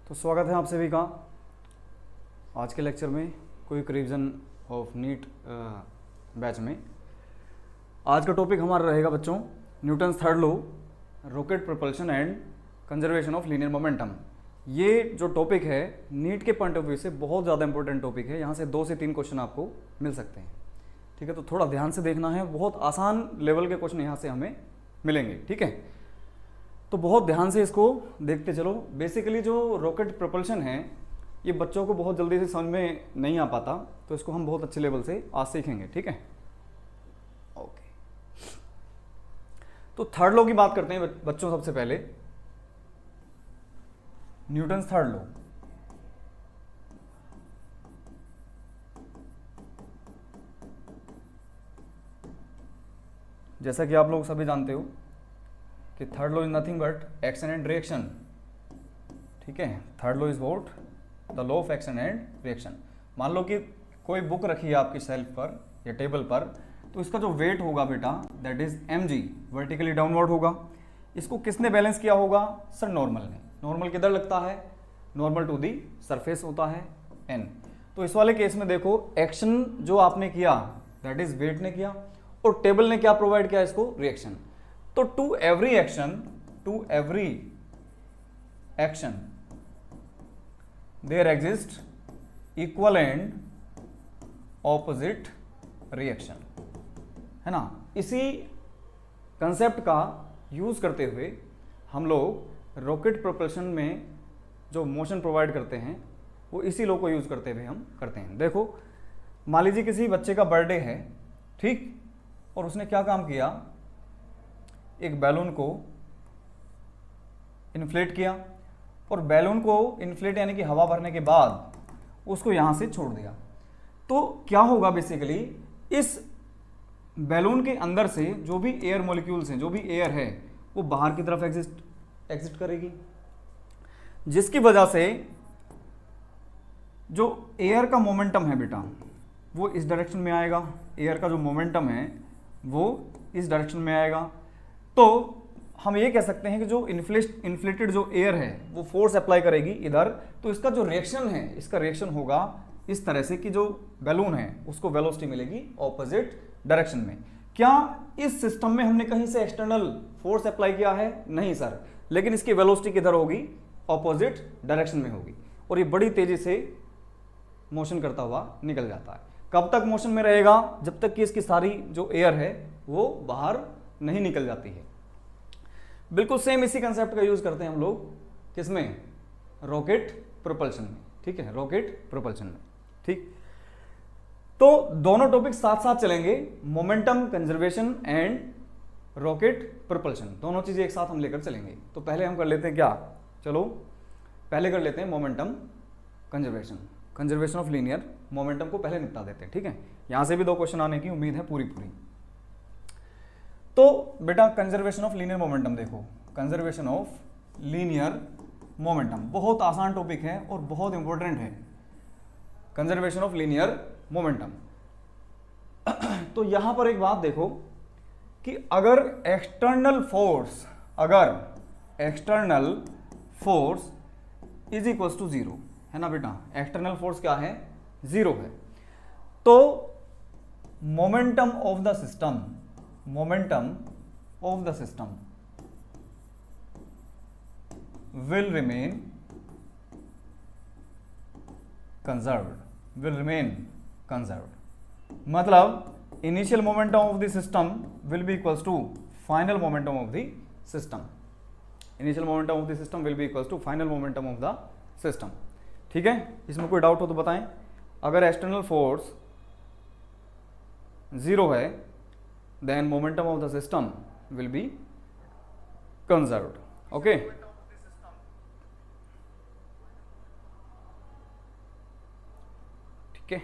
तो स्वागत है आप सभी का आज के लेक्चर में, quick revision of NEET batch में। आज का टॉपिक हमारा रहेगा बच्चों Newton's third law, rocket propulsion and conservation of linear momentum. ये जो टॉपिक है नीट के पॉइंट ऑफ व्यू से बहुत ज़्यादा इंपॉर्टेंट टॉपिक है। यहाँ से 2 से 3 क्वेश्चन आपको मिल सकते हैं, ठीक है। तो थोड़ा ध्यान से देखना है, बहुत आसान लेवल के क्वेश्चन यहाँ से हमें मिलेंगे, ठीक है। तो बहुत ध्यान से इसको देखते चलो। बेसिकली जो रॉकेट प्रोपल्शन है ये बच्चों को बहुत जल्दी से समझ में नहीं आ पाता, तो इसको हम बहुत अच्छे लेवल से आज सीखेंगे, ठीक है। ओके, तो थर्ड लॉ की बात करते हैं बच्चों। सबसे पहले न्यूटन्स थर्ड लॉ। जैसा कि आप लोग सभी जानते हो कि third law is nothing but action and reaction, ठीक है। Third law is what, the law of action and reaction. मान लो कि कोई बुक रखी है आपकी शेल्फ पर या टेबल पर, तो इसका जो वेट होगा बेटा that is mg, vertically downward होगा। इसको किसने बैलेंस किया होगा? सर नॉर्मल ने। नॉर्मल किधर लगता है? नॉर्मल टू दी सरफेस होता है n। तो इस वाले केस में देखो एक्शन जो आपने किया दैट इज वेट ने किया, और टेबल ने क्या प्रोवाइड किया? इसको रिएक्शन। तो to every action there exist equal and opposite reaction, है ना। इसी कंसेप्ट का यूज करते हुए हम लोग रॉकेट प्रोपल्शन में जो मोशन प्रोवाइड करते हैं वो इसी लॉ को यूज करते हुए हम करते हैं। देखो मान लीजिए किसी बच्चे का बर्थडे है, ठीक, और उसने क्या काम किया, एक बैलून को इन्फ्लेट किया, और बैलून को इन्फ्लेट यानी कि हवा भरने के बाद उसको यहां से छोड़ दिया। तो क्या होगा बेसिकली, इस बैलून के अंदर से जो भी एयर मॉलिक्यूल्स हैं, जो भी एयर है, वो बाहर की तरफ एग्जिट करेगी, जिसकी वजह से जो एयर का मोमेंटम है बेटा वो इस डायरेक्शन में आएगा। एयर का जो मोमेंटम है वो इस डायरेक्शन में आएगा। तो हम ये कह सकते हैं कि जो इन्फ्लेटेड जो एयर है वो फोर्स अप्लाई करेगी इधर, तो इसका जो रिएक्शन है, इसका रिएक्शन होगा इस तरह से कि जो बैलून है उसको वेलोसिटी मिलेगी ऑपोजिट डायरेक्शन में। क्या इस सिस्टम में हमने कहीं से एक्सटर्नल फोर्स अप्लाई किया है? नहीं सर, लेकिन इसकी वेलोसिटी किधर होगी? ऑपोजिट डायरेक्शन में होगी, और ये बड़ी तेजी से मोशन करता हुआ निकल जाता है। कब तक मोशन में रहेगा? जब तक कि इसकी सारी जो एयर है वो बाहर नहीं निकल जाती है। बिल्कुल सेम इसी कंसेप्ट का यूज करते हैं हम लोग किसमें? रॉकेट प्रोपल्शन में, ठीक है, रॉकेट प्रोपल्शन में, ठीक। तो दोनों टॉपिक साथ साथ चलेंगे, momentum conservation and rocket propulsion, दोनों चीजें एक साथ हम लेकर चलेंगे। तो पहले हम कर लेते हैं क्या, चलो पहले कर लेते हैं momentum conservation of linear momentum को पहले निपटा देते हैं, ठीक है। यहां से भी 2 क्वेश्चन आने की उम्मीद है पूरी। तो बेटा कंजर्वेशन ऑफ लीनियर मोमेंटम देखो, कंजर्वेशन ऑफ लीनियर मोमेंटम बहुत आसान टॉपिक है और बहुत इंपॉर्टेंट है, कंजर्वेशन ऑफ लीनियर मोमेंटम। तो यहां पर एक बात देखो कि अगर external force is equal to 0, है ना बेटा, एक्सटर्नल फोर्स क्या है? 0 है, तो momentum of the system will remain conserved, मतलब initial momentum of the system will be equals to final momentum of the system. Initial momentum of the system will be equals to final momentum of the system, ठीक है। इसमें कोई doubt हो तो बताएं। अगर external force 0 है then momentum of the system will be conserved, okay. ठीक है।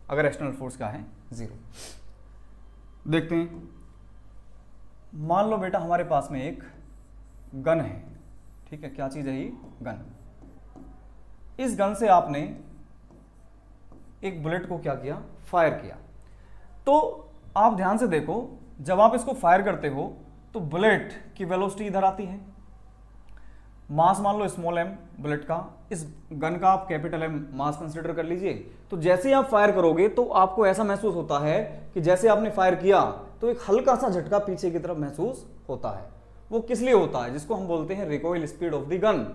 अगर एक्सटर्नल फोर्स क्या है? 0। देखते हैं, मान लो बेटा हमारे पास में एक गन है, ठीक है। क्या चीज है ये? गन। इस गन से आपने एक बुलेट को क्या किया? फायर किया। तो आप ध्यान से देखो, जब आप इसको फायर करते हो तो बुलेट की वेलोसिटी इधर आती है, मास मान लो स्मॉल m बुलेट का, इस गन का आप कैपिटल M मास कंसीडर कर लीजिए। तो जैसे ही आप फायर करोगे तो आपको ऐसा महसूस होता है कि जैसे आपने फायर किया तो एक हल्का सा झटका पीछे की तरफ महसूस होता है। वो किस लिए होता है? जिसको हम बोलते हैं recoil speed of the gun.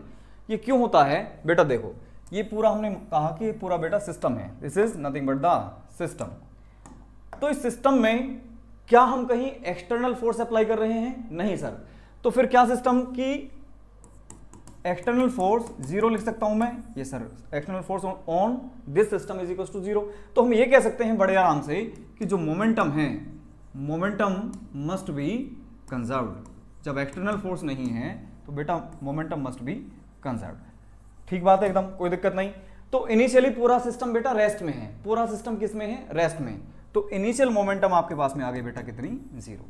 ये क्यों होता है बेटा? देखो ये पूरा हमने कहा कि पूरा बेटा सिस्टम है, this is nothing but the system. तो इस सिस्टम में क्या हम कहीं एक्सटर्नल फोर्स अप्लाई कर रहे हैं? नहीं सर। तो फिर क्या सिस्टम की एक्सटर्नल फोर्स जीरो लिख सकता हूं मैं? ये sir external force on this system is equal to zero. तो हम ये कह सकते हैं बड़े आराम से कि जो मोमेंटम है, मोमेंटम मस्ट बी कंजर्व्ड। जब एक्सटर्नल फोर्स नहीं है तो बेटा मोमेंटम मस्ट बी कंजर्व्ड। ठीक बात है एकदम, कोई दिक्कत नहीं। तो इनिशियली पूरा सिस्टम बेटा रेस्ट में है, पूरा सिस्टम किस में है? रेस्ट में। तो इनिशियल मोमेंटम आपके पास में आ गई बेटा कितनी? जीरो।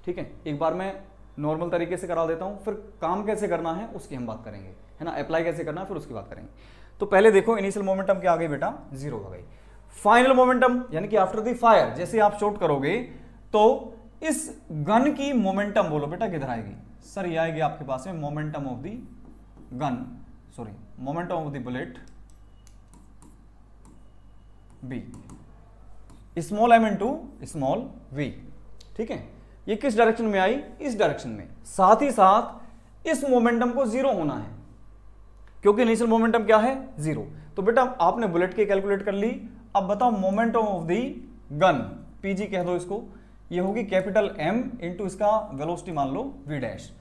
ठीक है, एक बार मैं नॉर्मल तरीके से करा देता हूं, फिर काम कैसे करना है उसकी हम बात करेंगे, है ना, अप्लाई कैसे करना है फिर उसकी बात करेंगे। तो पहले देखो इनिशियल मोमेंटम क्या आ गई बेटा? जीरो आ गई। फाइनल मोमेंटम यानी कि आफ्टर द फायर जैसे आप शॉट करोगे तो इस गन की मोमेंटम बोलो बेटा किधर आएगी? सर ये आएगी आपके पास में momentum of the gun, sorry momentum of the bullet B, small m into small v। ठीक है, ये किस डायरेक्शन में आई? इस डायरेक्शन में। साथ ही साथ इस मोमेंटम को जीरो होना है क्योंकि इनिशियल मोमेंटम क्या है? जीरो। तो बेटा आपने बुलेट की कैलकुलेट कर ली। अब बताओ momentum of the gun, pg कह दो इसको, ये होगी कैपिटल M इंटू इसका वेलोसिटी मान लो v डैश।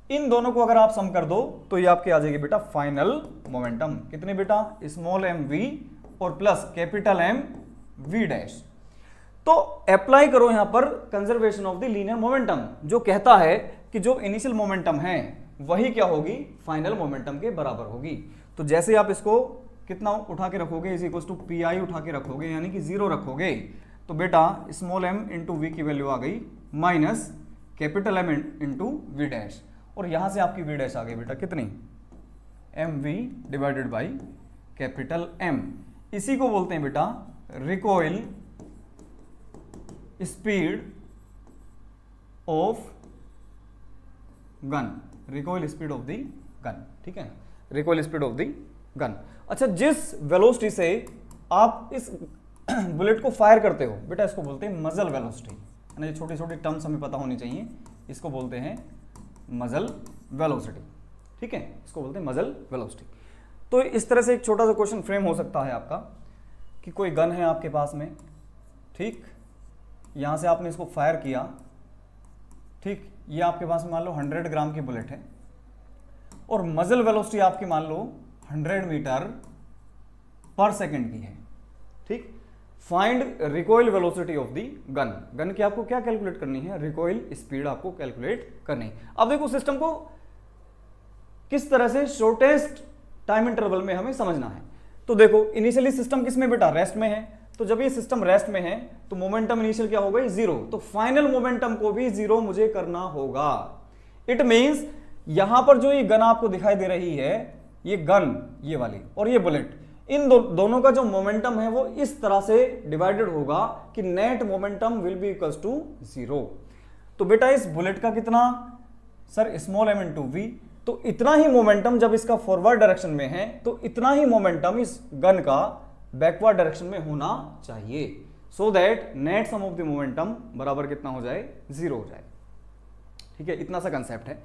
इन दोनों को अगर आप सम कर दो तो ये आपके आ जाएगी बेटा फाइनल मोमेंटम। कितने बेटा? स्मॉल m v और plus capital M v dash. तो अप्लाई करो यहां पर conservation of the linear momentum, जो कहता है कि जो इनिशियल मोमेंटम है वही क्या होगी? फाइनल मोमेंटम के बराबर होगी। तो जैसे आप इसको कितना उठा के रखोगे? Is equal to P I उठा के रखोगे यानी कि जीरो रखोगे तो बेटा स्मॉल m इंटू वी की वैल्यू आ गई minus capital M into v dash, और यहां से आपकी वी डैश आ गई बेटा कितनी? M V divided by capital M। इसी को बोलते हैं बेटा recoil speed of gun, recoil speed of the gun. ठीक है, recoil speed of the gun. अच्छा, जिस वेलोसिटी से आप इस बुलेट को फायर करते हो बेटा इसको बोलते हैं मजल वेलोसिटी, है ना। ये छोटी छोटी टर्म्स हमें पता होनी चाहिए, इसको बोलते हैं मजल वेलोसिटी। ठीक है, इसको बोलते हैं मजल वेलोसिटी। तो इस तरह से एक छोटा सा क्वेश्चन फ्रेम हो सकता है आपका कि कोई गन है आपके पास में, ठीक, यहां से आपने इसको फायर किया, ठीक, ये आपके पास मान लो 100 ग्राम की बुलेट है और मजल वेलोसिटी आपकी मान लो 100 मीटर पर सेकंड की है। ठीक, find recoil velocity of the gun. Gun की आपको क्या कैलकुलेट करनी है? रिकॉइल स्पीड आपको कैलकुलेट करनी है। अब देखो सिस्टम को किस तरह से शॉर्टेस्ट टाइम इंटरवल में हमें समझना है। तो देखो इनिशियली सिस्टम किस में बेटा? रेस्ट में है। तो जब ये सिस्टम रेस्ट में है तो मोमेंटम इनिशियल क्या हो गई? जीरो। तो फाइनल मोमेंटम को भी जीरो मुझे करना होगा। इट मींस यहां पर जो ये गन आपको दिखाई दे रही है, ये गन ये वाली और ये बुलेट, इन दोनों का जो मोमेंटम है वो इस तरह से डिवाइडेड होगा कि net momentum will be equals to zero. तो बेटा इस बुलेट का कितना? Sir small m into v. तो इतना ही मोमेंटम जब इसका फॉरवर्ड डायरेक्शन में है तो इतना ही मोमेंटम इस गन का बैकवर्ड डायरेक्शन में होना चाहिए, so that net sum of the momentum बराबर कितना हो जाए? जीरो हो जाए। ठीक है, इतना सा कंसेप्ट है।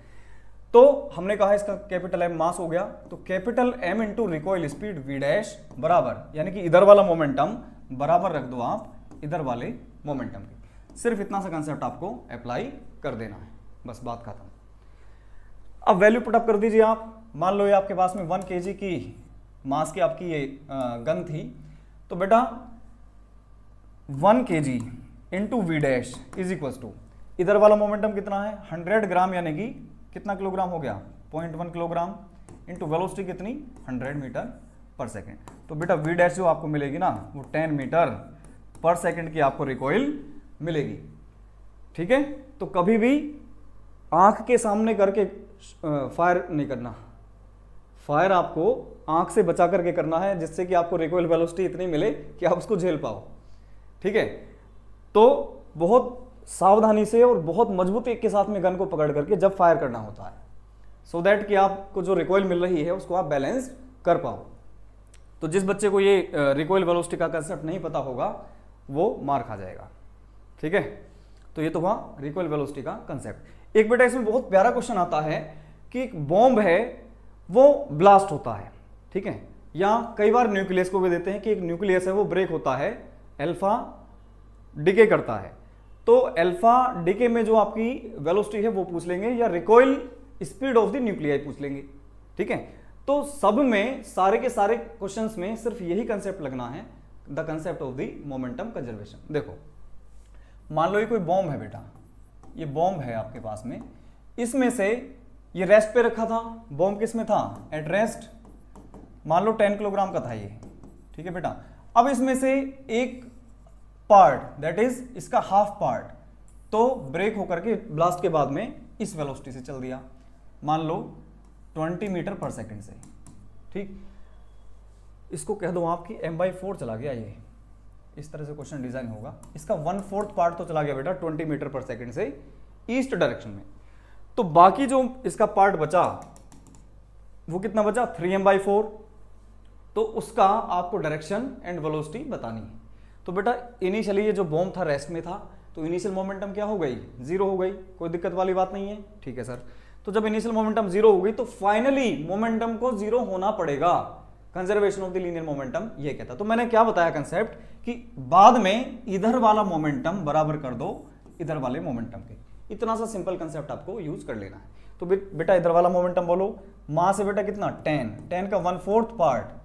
तो हमने कहा इसका कैपिटल M मास हो गया, तो capital M into recoil speed v dash बराबर, यानी कि इधर वाला मोमेंटम बराबर रख दो आप इधर वाले मोमेंटम के। सिर्फ इतना सा कंसेप्ट आपको अप्लाई कर देना है, बस बात खत्म। अब वैल्यू पुटअप कर दीजिए आप। मान लो ये आपके पास में 1 kg की मास की आपकी ये गन थी, तो बेटा 1 kg into v dash is equal to इधर वाला मोमेंटम कितना है? 100 ग्राम, यानी कि कितना किलोग्राम हो गया? 0.1 किलोग्राम इंटू वेलोसिटी कितनी? 100 मीटर पर सेकेंड। तो बेटा वी डैश जो आपको मिलेगी ना वो 10 मीटर पर सेकेंड की आपको रिकॉइल मिलेगी। ठीक है, तो कभी भी आंख के सामने करके फायर नहीं करना, फायर आपको आंख से बचा करके करना है, जिससे कि आपको रिकॉइल वेलोसिटी इतनी मिले कि आप उसको झेल पाओ। ठीक है, तो बहुत सावधानी से और बहुत मजबूती के साथ में गन को पकड़ करके जब फायर करना होता है, सो दैट कि आपको जो रिकॉइल मिल रही है उसको आप बैलेंस कर पाओ। तो जिस बच्चे को ये रिकॉइल वेलोसिटी का कंसेप्ट नहीं पता होगा वो मार खा जाएगा, ठीक है। तो ये तो हुआ रिकॉइल वेलोसिटी का कंसेप्ट। एक बेटा इसमें बहुत प्यारा क्वेश्चन आता है कि एक बॉम्ब है वो ब्लास्ट होता है, ठीक है, या कई बार न्यूक्लियस को भी देते हैं कि एक न्यूक्लियस है वो ब्रेक होता है, अल्फा डिके करता है। तो अल्फा डिके में जो आपकी वेलोसिटी है वो पूछ लेंगे, या recoil speed of the nuclei पूछ लेंगे, ठीक है। तो सब में सारे के सारे क्वेश्चंस में सिर्फ यही कंसेप्ट लगना है, the concept of the momentum conservation. देखो मान लो ये कोई बॉम्ब है बेटा, ये बॉम्ब है आपके पास में, इसमें से ये रेस्ट पे रखा था, बॉम्ब किस में था, एट रेस्ट, मान लो 10 किलोग्राम का था ये, ठीक है बेटा। अब इसमें से एक पार्ट दैट इज इसका हाफ पार्ट तो ब्रेक होकर के ब्लास्ट के बाद में इस वेलोसिटी से चल दिया, मान लो 20 मीटर पर सेकंड से, ठीक। इसको कह दो आपकी m/4 चला गया, ये इस तरह से क्वेश्चन डिजाइन होगा। इसका 1/4 पार्ट तो चला गया बेटा 20 मीटर पर सेकंड से ईस्ट डायरेक्शन में, तो बाकी जो इसका पार्ट बचा वो कितना बचा, 3m/4। तो उसका आपको डायरेक्शन एंड वेलोसिटी बतानी है। तो बेटा इनिशियली ये जो बॉम्ब था रेस्ट में था, तो इनिशियल मोमेंटम क्या हो गई, 0 हो गई, कोई दिक्कत वाली बात नहीं है, ठीक है सर। तो जब इनिशियल मोमेंटम 0 हो गई तो फाइनली मोमेंटम को 0 होना पड़ेगा, conservation of the linear momentum ये कहता। तो मैंने क्या बताया कंसेप्ट कि बाद में इधर वाला मोमेंटम बराबर कर दो इधर वाले मोमेंटम के, इतना सा सिंपल कंसेप्ट आपको यूज कर लेना है। तो बेटा इधर वाला मोमेंटम बोलो, मास है बेटा कितना 10 का 1/4 पार्ट,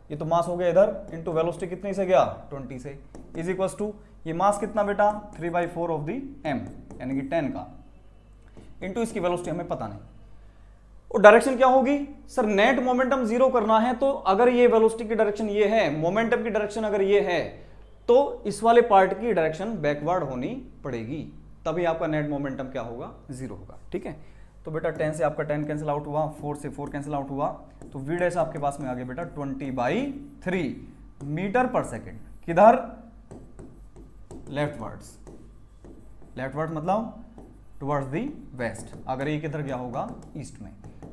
ये तो मास हो गया इधर, इंटू वेलोसिटी कितनी से गया 20 से, इज इक्वल्स टू ये मास कितना बेटा 3/4 ऑफ दी m, यानी कि 10 का, इंटू इसकी वेलोसिटी हमें पता नहीं। और डायरेक्शन क्या होगी सर, नेट मोमेंटम 0 करना है, तो अगर ये वेलोसिटी की डायरेक्शन ये है, मोमेंटम की डायरेक्शन अगर ये है, तो इस वाले पार्ट की डायरेक्शन बैकवर्ड होनी पड़ेगी, तभी आपका नेट मोमेंटम क्या होगा 0 होगा, ठीक है। तो बेटा 10 से आपका 10 कैंसिल आउट हुआ, 4 से 4 कैंसिल आउट हुआ, तो v डैश आपके पास में आ गया बेटा 20/3 मीटर पर सेकेंड, किधर, लेफ्टवर्ड्स, लेफ्टवर्ड मतलब टुवर्ड्स दी वेस्ट। अगर ये किधर गया होगा ईस्ट में,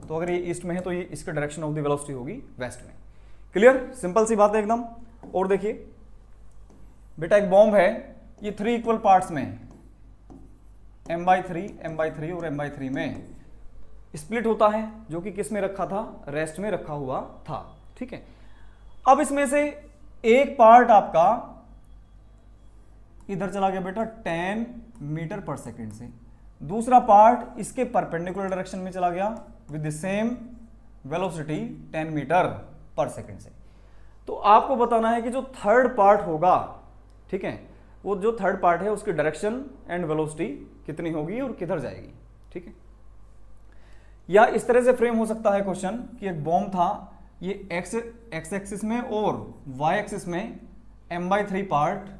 तो अगर ये ईस्ट में है तो ये इसका डायरेक्शन ऑफ द वेलोसिटी होगी वेस्ट में। क्लियर, सिंपल सी बात है एकदम। और देखिए बेटा एक बॉम्ब है, ये 3 इक्वल पार्ट्स में है, m/3 m/3 और m/3 में स्प्लिट होता है, जो कि किस में रखा था, रेस्ट में रखा हुआ था, ठीक है। अब इसमें से एक पार्ट आपका इधर चला गया बेटा 10 मीटर पर सेकेंड से, दूसरा पार्ट इसके परपेंडिकुलर डायरेक्शन में चला गया with the same velocity 10 metre पर सेकेंड से। तो आपको बताना है कि जो थर्ड पार्ट होगा, ठीक है, वो जो थर्ड पार्ट है उसकी डायरेक्शन एंड वेलोसिटी कितनी होगी और किधर जाएगी, ठीक है। या इस तरह से फ्रेम हो सकता है क्वेश्चन कि एक बॉम्ब था, ये एक्स एक्सिस में और वाई एक्सिस में m/3 पार्ट,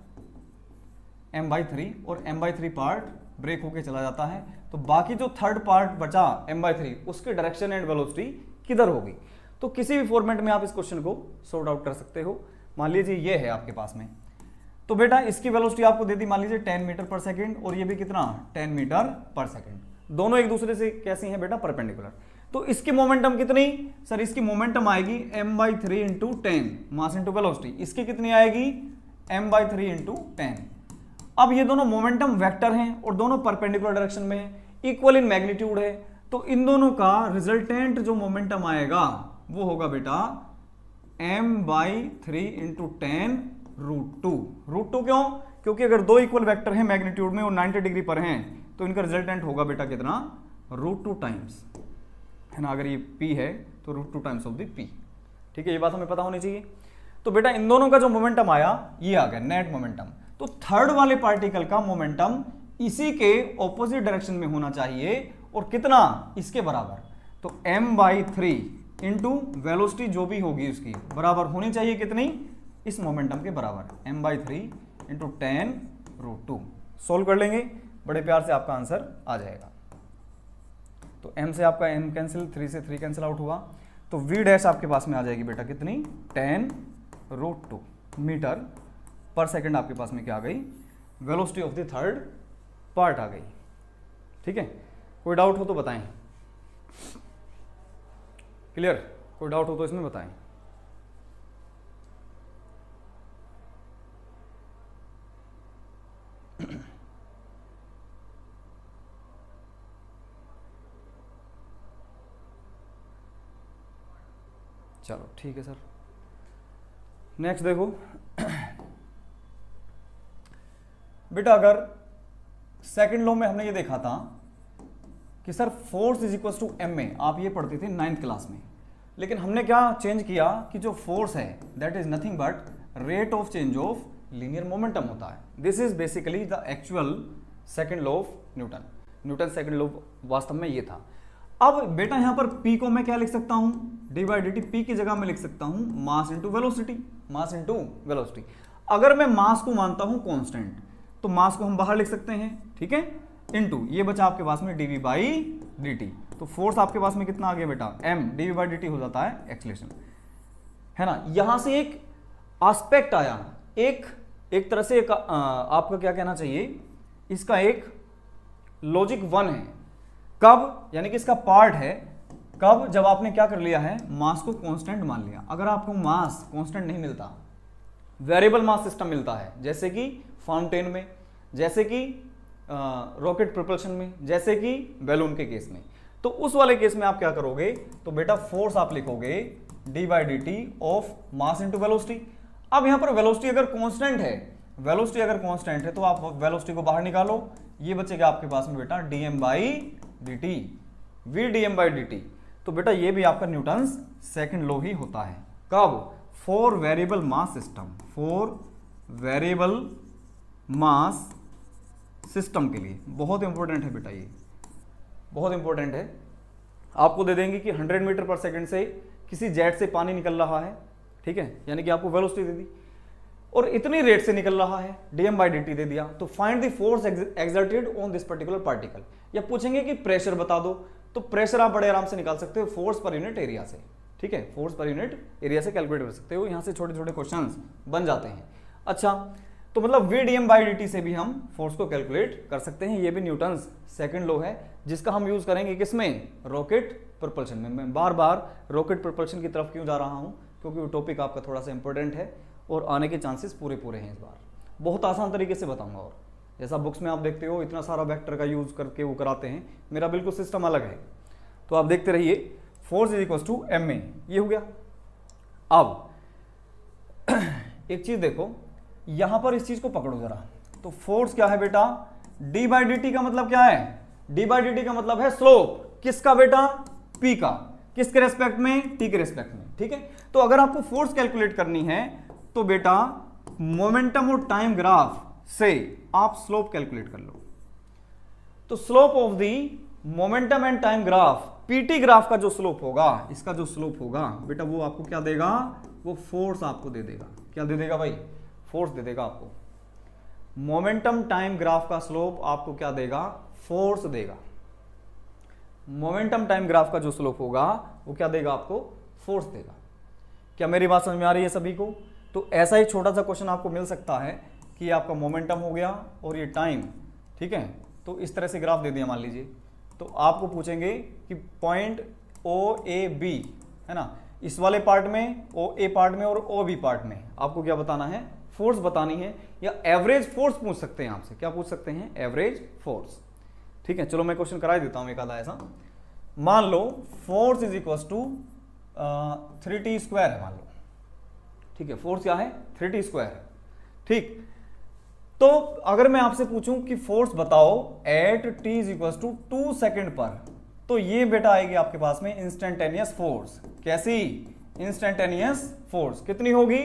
m/3 और m/3 पार्ट ब्रेक होके चला जाता है, तो बाकी जो थर्ड पार्ट बचा m/3 उसकी डायरेक्शन एंड वेलोसिटी किधर होगी। तो किसी भी फॉर्मेट में आप इस क्वेश्चन को सॉर्ट आउट कर सकते हो। मान लीजिए ये है आपके पास में, तो बेटा इसकी वेलोसिटी आपको दे दी मान लीजिए 10 मीटर पर सेकेंड, और ये भी कितना 10 मीटर पर सेकेंड, दोनों एक दूसरे से कैसी हैं बेटा, परपेंडिकुलर। तो इसकी मोमेंटम कितनी सर, इसकी मोमेंटम आएगी m/3 into 10 mass into velocity, इसकी कितनी आएगी m/3 इंटू 10। अब ये दोनों मोमेंटम वेक्टर हैं और दोनों परपेंडिकुलर डायरेक्शन में है, इक्वल इन मैग्नीट्यूड है, तो इन दोनों का रिजल्टेंट जो मोमेंटम आएगा वो होगा बेटा m/3 इंटू 10 √2 क्यों, क्योंकि अगर दो इक्वल वेक्टर हैं मैग्नीट्यूड में और 90 डिग्री पर हैं तो इनका रिजल्टेंट होगा बेटा कितना √2 टाइम्स, है ना। अगर ये p है तो √2 टाइम्स ऑफ द p, ठीक है, ये बात हमें पता होनी चाहिए। तो बेटा इन दोनों का जो मोमेंटम आया ये आ गया नेट मोमेंटम। तो थर्ड वाले पार्टिकल का मोमेंटम इसी के ऑपोजिट डायरेक्शन में होना चाहिए, और कितना, इसके बराबर। तो m/3 इंटू वेलोसिटी जो भी होगी उसकी बराबर होनी चाहिए कितनी, इस मोमेंटम के बराबर, m/3 इंटू 10 √2। सोल्व कर लेंगे, बड़े प्यार से आपका आंसर आ जाएगा। तो m से आपका m कैंसिल, 3 से 3 कैंसिल आउट हुआ, तो v डैश आपके पास में आ जाएगी बेटा कितनी 10 √2 मीटर पर सेकेंड आपके पास में क्या आ गई, velocity of the third part आ गई। ठीक है, कोई डाउट हो तो बताएं। क्लियर? कोई डाउट हो तो इसमें बताएं। चलो ठीक है सर। नेक्स्ट देखो बेटा, अगर सेकंड लॉ में हमने ये देखा था कि sir force is equal to M में, आप ये पढ़ते थे 9th क्लास में, लेकिन हमने क्या चेंज किया कि जो फोर्स है that is nothing but rate of change of linear momentum होता है। This is basically the actual second law of Newton second law वास्तव में ये था। अब बेटा यहां पर P को मैं क्या लिख सकता हूं, D by D T. P की जगह मैं लिख सकता हूं mass into velocity, mass into velocity. अगर मैं मास को मानता हूं कांस्टेंट तो मास को हम बाहर लिख सकते हैं, ठीक है, इनटू ये बचा आपके पास में dv बाई dt। तो फोर्स आपके पास में कितना आ गया बेटा, m dv बाई dt हो जाता है एक्सीलरेशन, है ना। यहां से एक एस्पेक्ट आया, एक तरह से आपका क्या कहना चाहिए, इसका एक लॉजिक 1 है। कब, यानी कि इसका पार्ट है कब, जब आपने क्या कर लिया है, मास को कांस्टेंट मान लिया। अगर आपको मास कांस्टेंट नहीं मिलता, वेरिएबल मास सिस्टम मिलता है, जैसे कि फाउंटेन में, जैसे कि रॉकेट प्रोपल्शन में, जैसे कि बैलून के केस में, तो उस वाले केस में आप क्या करोगे, तो बेटा फोर्स आप लिखोगे D by D T of mass into velocity. अब यहां पर वेलोसिटी अगर कांस्टेंट है, वेलोसिटी अगर कांस्टेंट है तो आप वेलोसिटी को बाहर निकालो, ये बचेगा आपके पास में बेटा D M by D T, V D M by D T. तो बेटा ये भी आपका न्यूटन्स सेकंड लॉ ही होता है। कब, for variable mass system, for variable mass system के लिए। बहुत इंपॉर्टेंट है बेटा, ये बहुत इंपॉर्टेंट है। आपको दे देंगे कि 100 मीटर पर सेकंड से किसी जेट से पानी निकल रहा है, ठीक है, यानी कि आपको वेलोसिटी दे दी और इतनी रेट से निकल रहा है, dm बाई dt दे दिया, तो find the force exerted on this particular particle. या पूछेंगे कि प्रेशर बता दो, तो प्रेशर आप बड़े आराम से निकाल सकते हो फोर्स पर यूनिट एरिया से, ठीक है, फोर्स पर यूनिट एरिया से कैलकुलेट कर सकते हो। यहां से छोटे छोटे क्वेश्चंस बन जाते हैं। अच्छा, तो मतलब v dm बाई dt से भी हम फोर्स को कैलकुलेट कर सकते हैं। ये भी न्यूटन्स सेकंड लॉ है, जिसका हम यूज करेंगे किसमें, रॉकेट प्रोपल्शन में। मैं बार बार रॉकेट प्रोपल्शन की तरफ क्यों जा रहा हूं, क्योंकि वो टॉपिक आपका थोड़ा सा इंपॉर्टेंट है और आने के चांसेस पूरे हैं इस बार। बहुत आसान तरीके से बताऊंगा, और जैसा बुक्स में आप देखते हो इतना सारा वेक्टर का यूज करके वो कराते हैं, मेरा बिल्कुल सिस्टम अलग है। तो आप देखते रहिए, force is equal to M में, ये हो गया। अब एक चीज देखो, यहां पर इस चीज को पकड़ो जरा, तो फोर्स क्या है बेटा, डी बाई डी टी का मतलब क्या है, डी बाई डी टी का मतलब है स्लोप, किसका बेटा, पी का, किसके रेस्पेक्ट में, टी के रेस्पेक्ट में, ठीक है। तो अगर आपको फोर्स कैलकुलेट करनी है तो बेटा मोमेंटम और टाइम ग्राफ से आप स्लोप कैलकुलेट कर लो। तो slope of the momentum and time graph, PT graph का जो स्लोप होगा, इसका जो स्लोप होगा बेटा, वो आपको क्या देगा, वो फोर्स आपको दे देगा। क्या दे देगा भाई, फोर्स दे देगा आपको। मोमेंटम टाइम ग्राफ का स्लोप आपको क्या देगा, फोर्स देगा। मोमेंटम टाइम ग्राफ का जो स्लोप होगा वो क्या देगा आपको, फोर्स देगा। क्या मेरी बात समझ में आ रही है सभी को? तो ऐसा ही छोटा सा क्वेश्चन आपको मिल सकता है कि आपका मोमेंटम हो गया और ये टाइम, ठीक है, तो इस तरह से ग्राफ दे दिया मान लीजिए, तो आपको पूछेंगे कि पॉइंट ओ ए बी, है ना, इस वाले पार्ट में, ओ ए पार्ट में और ओ बी पार्ट में आपको क्या बताना है, फोर्स बतानी है, या एवरेज फोर्स पूछ सकते हैं आपसे। क्या पूछ सकते हैं, एवरेज फोर्स, ठीक है। चलो मैं क्वेश्चन करा देता हूं एक आधा ऐसा। मान लो force is equal to 3t square है, मान लो, ठीक है, फोर्स क्या है, 3t स्क्वायर, ठीक। तो अगर मैं आपसे पूछूं कि फोर्स बताओ at t is equal to 2 second पर, तो ये बेटा आएगी आपके पास में इंस्टेंटेनियस फोर्स। कैसी, इंस्टेंटेनियस फोर्स कितनी होगी,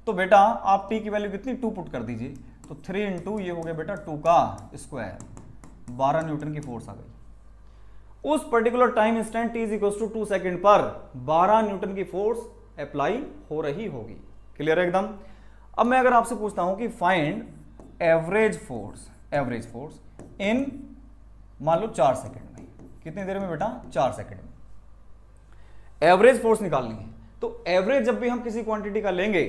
तो बेटा आप t की वैल्यू कितनी, 2 पुट कर दीजिए, तो 3 इंटू ये हो गया बेटा 2 का स्क्वायर, 12 न्यूटन की फोर्स आ गई। उस particular time instant t is equal to 2 second पर 12 न्यूटन की फोर्स अप्लाई हो रही होगी। क्लियर है एकदम। अब मैं अगर आपसे पूछता हूं कि फाइंड एवरेज फोर्स इन, मान लो 4 सेकेंड में, कितनी देर में बेटा, 4 सेकेंड में एवरेज फोर्स निकालनी है। तो एवरेज जब भी हम किसी क्वांटिटी का लेंगे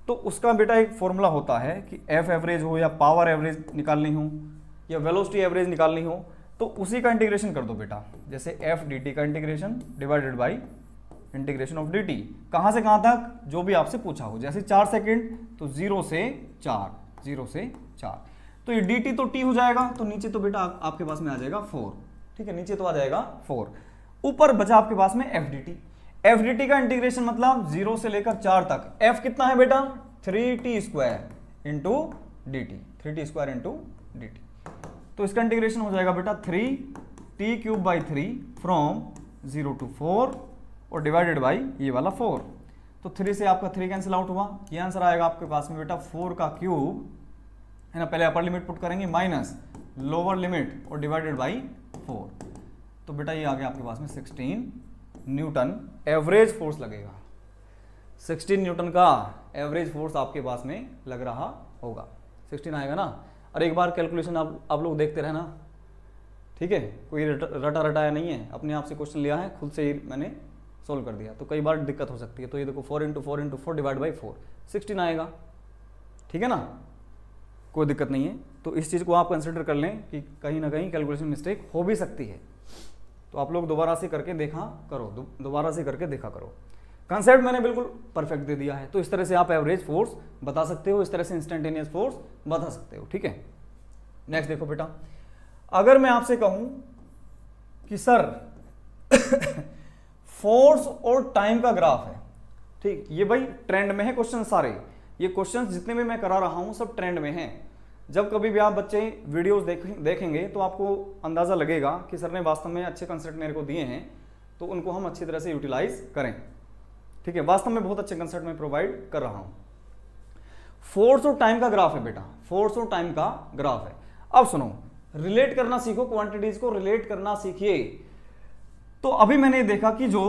तो उसका बेटा एक फॉर्मूला होता है कि एफ एवरेज हो या पावर एवरेज निकालनी हो, या वेलोसिटी एवरेज निकालनी हो तो उसी का इंटीग्रेशन कर दो बेटा। जैसे एफ डी टी का integration divided by integration of D T, कहाँ से कहाँ तक, जो भी आपसे पूछा हो। जैसे 4 सेकेंड तो 0 से 4, 0 से 4, तो ये डी टी तो टी हो जाएगा, तो नीचे तो बेटा आपके पास में आ जाएगा 4, ठीक है, नीचे तो आ जाएगा 4, ऊपर बचा आपके पास में F D T. F D T का इंटीग्रेशन मतलब 0 से लेकर 4 तक, एफ कितना है बेटा 3t square into D T, 3t square into D T. तो इसका इंटीग्रेशन हो जाएगा बेटा 3t cube by 3 from 0 to 4 और डिवाइडेड बाई ये वाला 4। तो 3 से आपका 3 कैंसिल आउट हुआ, ये आंसर आएगा आपके पास में बेटा 4 का क्यूब है ना, पहले अपर लिमिट पुट करेंगे माइनस लोअर लिमिट और डिवाइडेड बाई 4। तो बेटा ये आ गया आपके पास में 16 न्यूटन एवरेज फोर्स लगेगा। 16 न्यूटन का एवरेज फोर्स आपके पास में लग रहा होगा, 16 आएगा ना। और एक बार कैलकुलेशन आप लोग देखते रहना, ठीक है, कोई रटा रटाया नहीं है, अपने आप से क्वेश्चन लिया है, खुद से ही मैंने सोल्व कर दिया, तो कई बार दिक्कत हो सकती है। तो ये देखो 4 इंटू 4 इंटू 4 डिवाइड बाई 4, 16 आएगा, ठीक है ना, कोई दिक्कत नहीं है। तो इस चीज़ को आप कंसिडर कर लें कि कहीं ना कहीं कैलकुलेशन मिस्टेक हो भी सकती है, तो आप लोग दोबारा से करके देखा करो, दोबारा से करके देखा करो। कंसेप्ट मैंने बिल्कुल परफेक्ट दे दिया है, तो इस तरह से आप एवरेज फोर्स बता सकते हो, इस तरह से इंस्टेंटेनियस फोर्स बता सकते हो, ठीक है। नेक्स्ट देखो बेटा, अगर मैं आपसे कहूं कि सर फोर्स और टाइम का ग्राफ है, ठीक, ये भाई ट्रेंड में है क्वेश्चन सारे, ये क्वेश्चंस जितने भी मैं करा रहा हूं सब ट्रेंड में हैं। जब कभी भी आप बच्चे वीडियोस देखेंगे तो आपको अंदाजा लगेगा कि सर ने वास्तव में अच्छे कंसेप्ट मेरे को दिए हैं, तो उनको हम अच्छी तरह से यूटिलाइज करें, ठीक है। वास्तव में बहुत अच्छे कंसेप्ट में प्रोवाइड कर रहा हूं। फोर्स और टाइम का ग्राफ है बेटा, फोर्स और टाइम का ग्राफ है। अब सुनो, रिलेट करना सीखो, क्वांटिटीज को रिलेट करना सीखिए। तो अभी मैंने देखा कि जो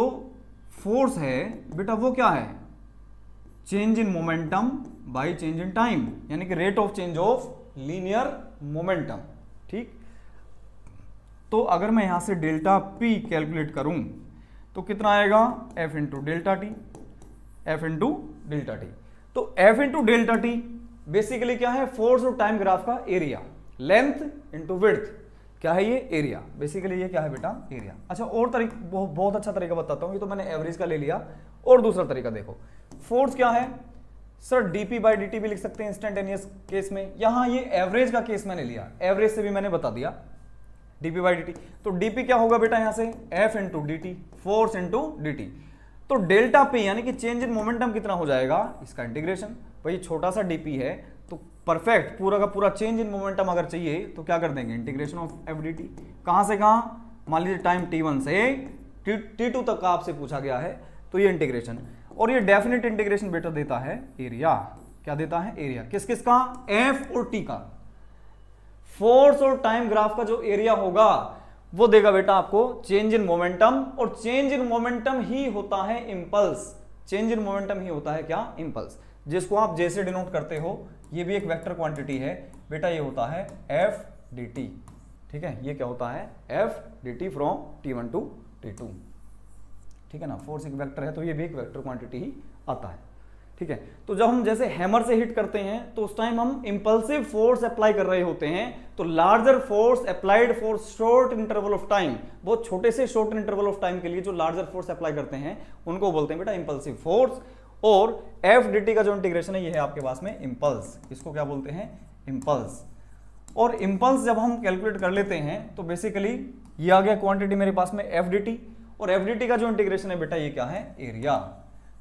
फोर्स है बेटा वो क्या है, change in momentum by change in time, यानी कि rate of change of linear momentum, ठीक। तो अगर मैं यहां से डेल्टा पी कैलकुलेट करूं तो कितना आएगा, F into delta T, F into delta T. तो F into delta T basically क्या है, फोर्स और टाइम ग्राफ का एरिया, लेंथ इंटू विड्थ, क्या है ये, एरिया। बेसिकली ये क्या है बेटा, एरिया। अच्छा, और तरीका, बहुत अच्छा तरीका बताता हूं, ये तो मैंने एवरेज का ले लिया, और दूसरा तरीका देखो, फोर्स क्या है sir, DP by D T भी लिख सकते हैं इंस्टेंटेनियस केस में, यहां ये एवरेज का केस मैंने लिया, एवरेज से भी मैंने बता दिया डीपी बाई डी टी। तो डीपी क्या होगा बेटा, यहां से F into D T, force into D T. तो डेल्टा पी यानी कि चेंज इन मोमेंटम कितना हो जाएगा, इसका इंटीग्रेशन। भाई छोटा सा डीपी है तो परफेक्ट पूरा का पूरा चेंज इन मोमेंटम अगर चाहिए तो क्या कर देंगे, integration of F D T. कहां से कहां, मान लीजिए टाइम t1 से t2 तक का आपसे पूछा गया है, तो ये इंटीग्रेशन। और ये डेफिनेट इंटीग्रेशन बेटा देता है एरिया, क्या देता है, एरिया। किस किस का, एफ और टी का। फोर्स और टाइम ग्राफ का जो एरिया होगा वो देगा बेटा आपको चेंज इन मोमेंटम, और चेंज इन मोमेंटम ही होता है इंपल्स, चेंज इन मोमेंटम ही होता है क्या, इंपल्स, जिसको आप जैसे डिनोट करते हो। ये भी एक वेक्टर क्वांटिटी है बेटा, ये होता है एफ डी टी, ठीक है, ये क्या होता है, F D T from t1 to t2, ठीक है ना। फोर्स एक वेक्टर है तो ये भी एक वेक्टर क्वांटिटी ही आता है, ठीक है। तो जब हम जैसे हैमर से हिट करते हैं तो उस टाइम हम इंपल्सिव फोर्स अप्लाई कर रहे होते हैं, तो larger force applied for short interval of time, बहुत छोटे से शॉर्ट इंटरवल ऑफ टाइम के लिए जो लार्जर फोर्स अप्लाई करते हैं उनको बोलते हैं बेटा इंपल्सिव फोर्स। और एफ डी टी का जो इंटीग्रेशन है ये है आपके पास में इंपल्स, इसको क्या बोलते हैं, इंपल्स। और इंपल्स जब हम कैलकुलेट कर लेते हैं तो बेसिकली ये आ गया क्वांटिटी मेरे पास में एफ डी टी, और एफ डी टी का जो इंटीग्रेशन है बेटा ये क्या है, एरिया।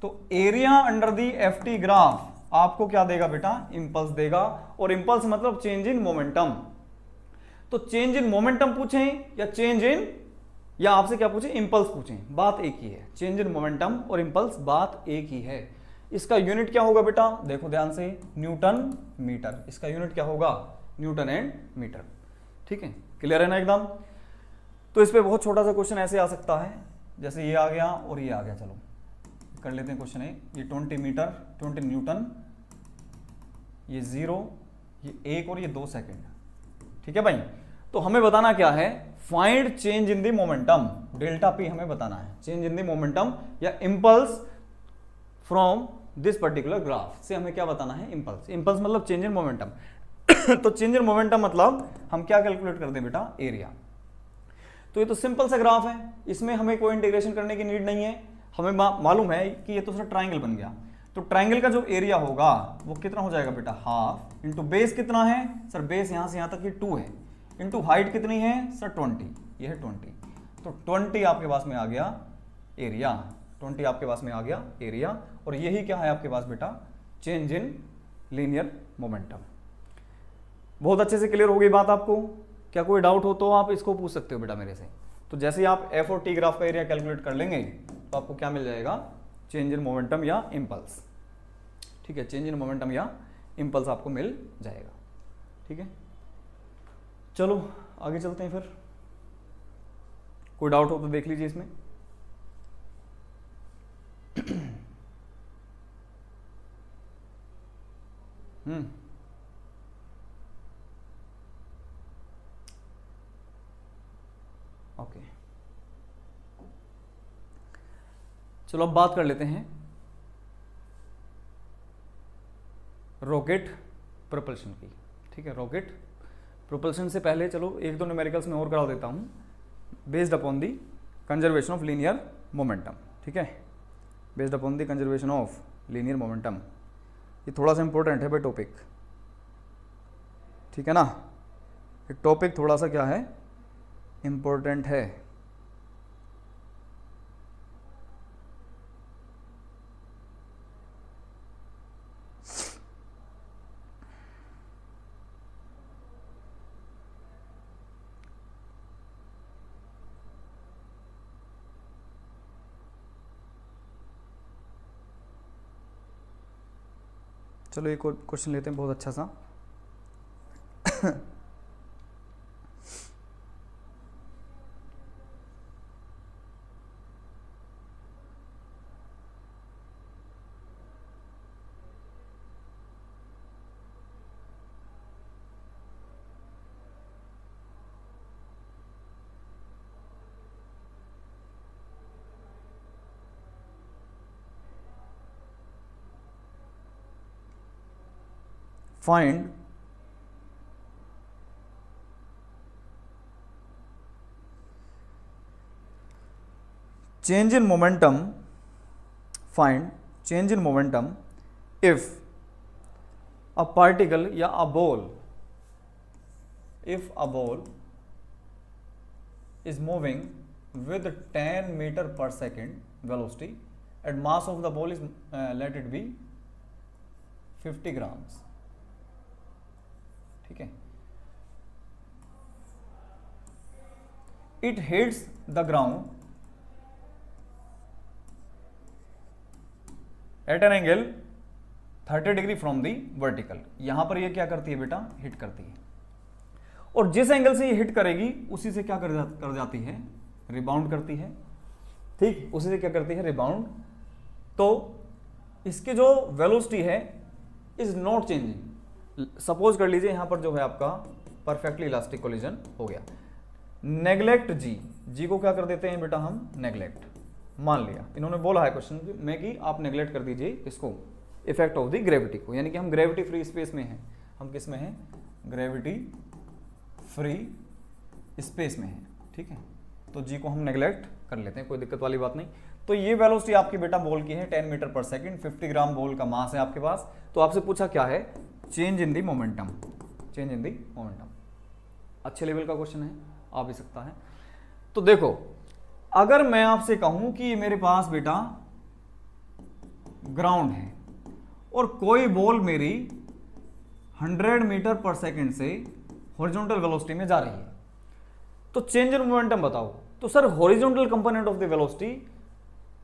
तो area under the F T graph आपको क्या देगा बेटा, इंपल्स देगा। और इंपल्स मतलब चेंज इन मोमेंटम। तो चेंज इन मोमेंटम पूछें या चेंज इन, या आपसे क्या पूछें, इंपल्स पूछें, बात एक ही है। चेंज इन मोमेंटम और इंपल्स बात एक ही है। इसका यूनिट क्या होगा बेटा, देखो ध्यान से, न्यूटन मीटर। इसका यूनिट क्या होगा, न्यूटन एंड मीटर, ठीक है, क्लियर है ना एकदम। तो इस पे बहुत छोटा सा क्वेश्चन ऐसे आ सकता है, जैसे ये आ गया और ये आ गया। चलो कर लेते हैं क्वेश्चन है, ये 20 मीटर 20 न्यूटन, ये 0, ये 1 और ये 2 सेकेंड, ठीक है भाई। तो हमें बताना क्या है, find change in the momentum, delta P हमें बताना है, चेंज इन द मोमेंटम या impulse from this particular graph से हमें क्या बताना है, इंपल्स। इंपल्स मतलब चेंज इन मोमेंटम। तो चेंज इन मोमेंटम मतलब हम क्या कैलकुलेट करते हैं बेटा, एरिया। तो ये तो सिंपल सा ग्राफ है, इसमें हमें कोई इंटीग्रेशन करने की नीड नहीं है। हमें मालूम है कि ये तो सर ट्राइंगल बन गया, तो ट्राइंगल का जो एरिया होगा वो कितना हो जाएगा बेटा, हाफ इंटू बेस कितना है सर, बेस यहाँ से यहाँ तक ये 2 है, इंटू हाइट कितनी है सर 20, ये है 20, तो 20 आपके पास में आ गया एरिया, 20 आपके पास में आ गया एरिया। और यही क्या है आपके पास बेटा, चेंज इन लीनियर मोमेंटम। बहुत अच्छे से क्लियर हो गई बात आपको? क्या कोई डाउट हो तो आप इसको पूछ सकते हो बेटा मेरे से। तो जैसे ही आप एफ और टी ग्राफ का एरिया कैलकुलेट कर लेंगे तो आपको क्या मिल जाएगा, चेंज इन मोमेंटम या इम्पल्स। ठीक है, चेंज इन मोमेंटम या इम्पल्स आपको मिल जाएगा। ठीक है, चलो आगे चलते हैं फिर। कोई डाउट हो तो देख लीजिए इसमें। ओके, चलो अब बात कर लेते हैं रॉकेट प्रोपल्शन की। ठीक है, रॉकेट प्रोपल्शन से पहले चलो एक दो न्यूमेरिकल्स में और करा देता हूं, based upon the conservation of linear momentum. ठीक है, based upon the conservation of linear momentum, ये थोड़ा सा इंपॉर्टेंट है भाई टॉपिक। ठीक है ना, एक टॉपिक थोड़ा सा क्या है, इंपॉर्टेंट है। चलो एक और क्वेश्चन लेते हैं बहुत अच्छा सा। find change in momentum, find change in momentum if a particle या a ball, if a ball is moving with 10 meter per second velocity and mass of the ball is let it be 50 grams। ठीक है, it hits the ground at an angle 30 degree from the vertical. यहां पर ये क्या करती है बेटा, hit करती है, और जिस एंगल से ये हिट करेगी उसी से क्या कर जाती है, रिबाउंड करती है। ठीक, उसी से क्या करती है, रिबाउंड। तो इसकी जो वेलोसिटी है इज नॉट चेंजिंग। सपोज कर लीजिए यहां पर जो है आपका परफेक्टली इलास्टिक कोलिजन हो गया, नेग्लेक्ट जी को क्या कर देते हैं बेटा हम, नेग्लेक्ट। मान लिया इन्होंने बोला है क्वेश्चन में कि आप नेग्लेक्ट कर दीजिए इसको, इफेक्ट ऑफ द ग्रेविटी को, यानी कि हम ग्रेविटी फ्री स्पेस में हैं। हम किस में हैं, ग्रेविटी फ्री स्पेस में हैं। ठीक है, तो जी को हम नेग्लेक्ट कर लेते हैं, कोई दिक्कत वाली बात नहीं। तो ये वेलोसिटी आपकी बेटा बॉल की है 10 मीटर पर सेकंड, 50 ग्राम बॉल का मास है आपके पास। तो आपसे पूछा क्या है, change in the momentum, change in the momentum. अच्छे लेवल का क्वेश्चन है, आ भी सकता है। तो देखो अगर मैं आपसे कहूं कि ये मेरे पास बेटा ग्राउंड है और कोई बॉल मेरी 100 मीटर पर सेकंड से हॉरिजॉन्टल वेलोसिटी में जा रही है, तो चेंज इन मोमेंटम बताओ। तो sir horizontal component of the velocity